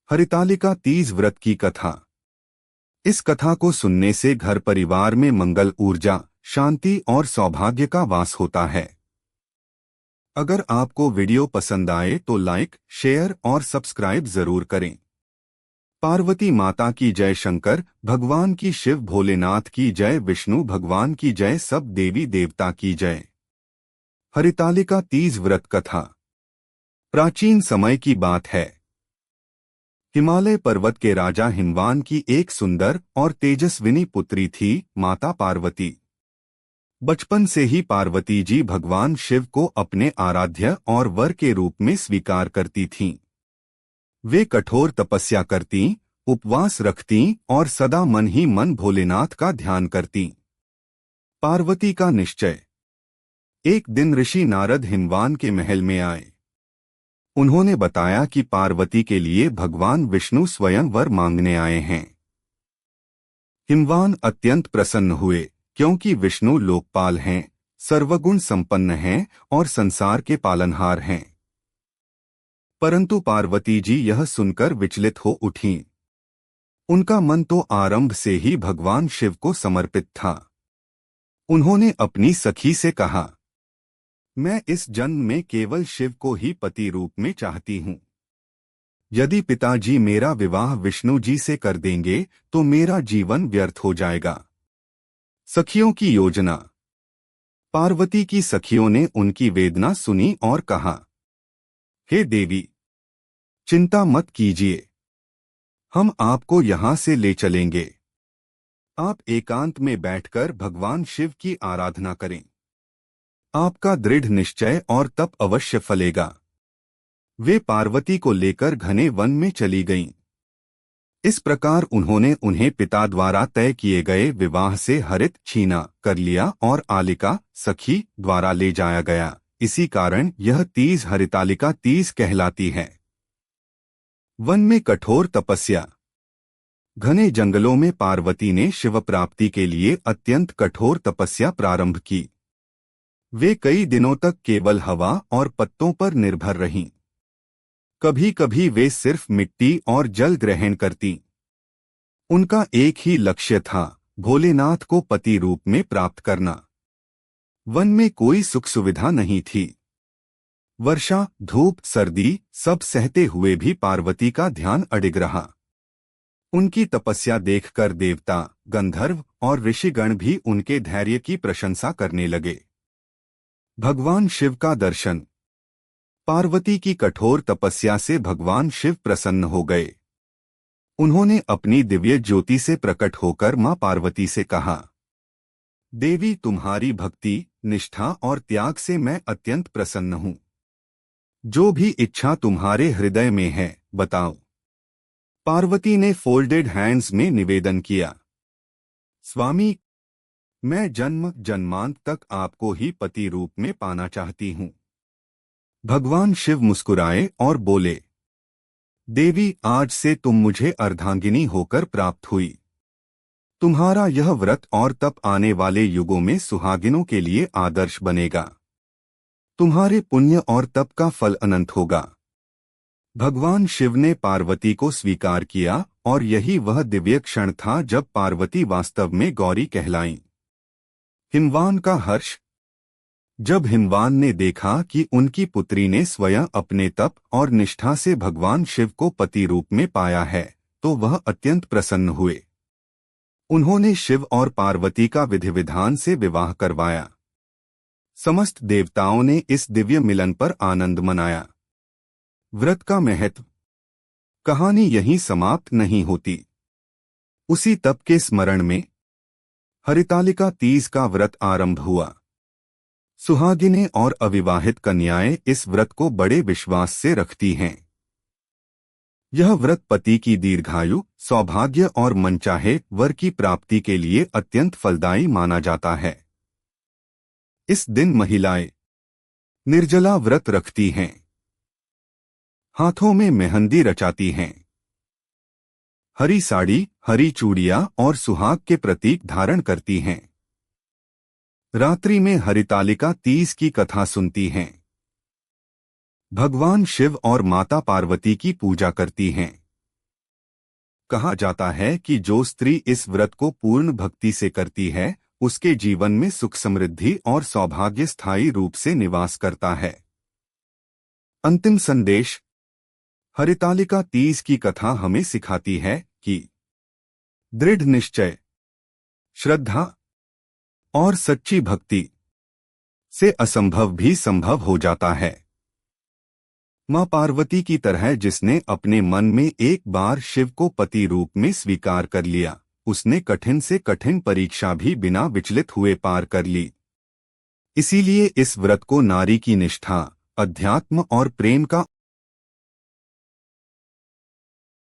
हरितालिका तीज व्रत की कथा। इस कथा को सुनने से घर परिवार में मंगल, ऊर्जा, शांति और सौभाग्य का वास होता है। अगर आपको वीडियो पसंद आए तो लाइक, शेयर और सब्सक्राइब जरूर करें। पार्वती माता की जय, शंकर भगवान की, शिव भोलेनाथ की जय, विष्णु भगवान की जय, सब देवी देवता की जय। हरितालिका तीज व्रत कथा प्राचीन समय की बात है। हिमालय पर्वत के राजा हिमवान की एक सुंदर और तेजस्विनी पुत्री थी, माता पार्वती। बचपन से ही पार्वती जी भगवान शिव को अपने आराध्य और वर के रूप में स्वीकार करती थीं। वे कठोर तपस्या करतीं, उपवास रखतीं और सदा मन ही मन भोलेनाथ का ध्यान करतीं। पार्वती का निश्चय। एक दिन ऋषि नारद हिमवान के महल में आए। उन्होंने बताया कि पार्वती के लिए भगवान विष्णु स्वयं वर मांगने आए हैं। हिमवान अत्यंत प्रसन्न हुए, क्योंकि विष्णु लोकपाल हैं, सर्वगुण संपन्न हैं और संसार के पालनहार हैं। परंतु पार्वती जी यह सुनकर विचलित हो उठीं। उनका मन तो आरंभ से ही भगवान शिव को समर्पित था। उन्होंने अपनी सखी से कहा, मैं इस जन्म में केवल शिव को ही पति रूप में चाहती हूँ। यदि पिताजी मेरा विवाह विष्णु जी से कर देंगे तो मेरा जीवन व्यर्थ हो जाएगा। सखियों की योजना। पार्वती की सखियों ने उनकी वेदना सुनी और कहा, हे देवी, चिंता मत कीजिए, हम आपको यहाँ से ले चलेंगे। आप एकांत में बैठकर भगवान शिव की आराधना करें। आपका दृढ़ निश्चय और तप अवश्य फलेगा। वे पार्वती को लेकर घने वन में चली गईं। इस प्रकार उन्होंने उन्हें पिता द्वारा तय किए गए विवाह से हरित छीना कर लिया और आलिका, सखी, द्वारा ले जाया गया। इसी कारण यह तीज हरितालिका तीज कहलाती है। वन में कठोर तपस्या। घने जंगलों में पार्वती ने शिव प्राप्ति के लिए अत्यंत कठोर तपस्या प्रारंभ की। वे कई दिनों तक केवल हवा और पत्तों पर निर्भर रहीं। कभी कभी वे सिर्फ मिट्टी और जल ग्रहण करतीं। उनका एक ही लक्ष्य था, भोलेनाथ को पति रूप में प्राप्त करना। वन में कोई सुख सुविधा नहीं थी। वर्षा, धूप, सर्दी सब सहते हुए भी पार्वती का ध्यान अडिग रहा। उनकी तपस्या देखकर देवता, गंधर्व और ऋषिगण भी उनके धैर्य की प्रशंसा करने लगे। भगवान शिव का दर्शन। पार्वती की कठोर तपस्या से भगवान शिव प्रसन्न हो गए। उन्होंने अपनी दिव्य ज्योति से प्रकट होकर मां पार्वती से कहा, देवी, तुम्हारी भक्ति, निष्ठा और त्याग से मैं अत्यंत प्रसन्न हूं। जो भी इच्छा तुम्हारे हृदय में है, बताओ। पार्वती ने फोल्डेड हैंड्स में निवेदन किया, स्वामी, मैं जन्म जन्मांत तक आपको ही पति रूप में पाना चाहती हूँ। भगवान शिव मुस्कुराए और बोले, देवी, आज से तुम मुझे अर्धांगिनी होकर प्राप्त हुई। तुम्हारा यह व्रत और तप आने वाले युगों में सुहागिनों के लिए आदर्श बनेगा। तुम्हारे पुण्य और तप का फल अनंत होगा। भगवान शिव ने पार्वती को स्वीकार किया और यही वह दिव्य क्षण था जब पार्वती वास्तव में गौरी कहलाईं। हिमवान का हर्ष। जब हिमवान ने देखा कि उनकी पुत्री ने स्वयं अपने तप और निष्ठा से भगवान शिव को पति रूप में पाया है, तो वह अत्यंत प्रसन्न हुए। उन्होंने शिव और पार्वती का विधि विधान से विवाह करवाया। समस्त देवताओं ने इस दिव्य मिलन पर आनंद मनाया। व्रत का महत्व। कहानी यहीं समाप्त नहीं होती। उसी तप के स्मरण में हरितालिका तीज का व्रत आरंभ हुआ। सुहागिनें और अविवाहित कन्याएं इस व्रत को बड़े विश्वास से रखती हैं। यह व्रत पति की दीर्घायु, सौभाग्य और मनचाहे वर की प्राप्ति के लिए अत्यंत फलदायी माना जाता है। इस दिन महिलाएं निर्जला व्रत रखती हैं, हाथों में मेहंदी रचाती हैं, हरी साड़ी, हरी चूड़ियां और सुहाग के प्रतीक धारण करती हैं। रात्रि में हरितालिका तीज की कथा सुनती हैं। भगवान शिव और माता पार्वती की पूजा करती हैं। कहा जाता है कि जो स्त्री इस व्रत को पूर्ण भक्ति से करती है उसके जीवन में सुख समृद्धि और सौभाग्य स्थायी रूप से निवास करता है। अंतिम संदेश। हरितालिका तीज की कथा हमें सिखाती है कि दृढ़ निश्चय, श्रद्धा और सच्ची भक्ति से असंभव भी संभव हो जाता है। मां पार्वती की तरह जिसने अपने मन में एक बार शिव को पति रूप में स्वीकार कर लिया, उसने कठिन से कठिन परीक्षा भी बिना विचलित हुए पार कर ली। इसीलिए इस व्रत को नारी की निष्ठा, अध्यात्म और प्रेम का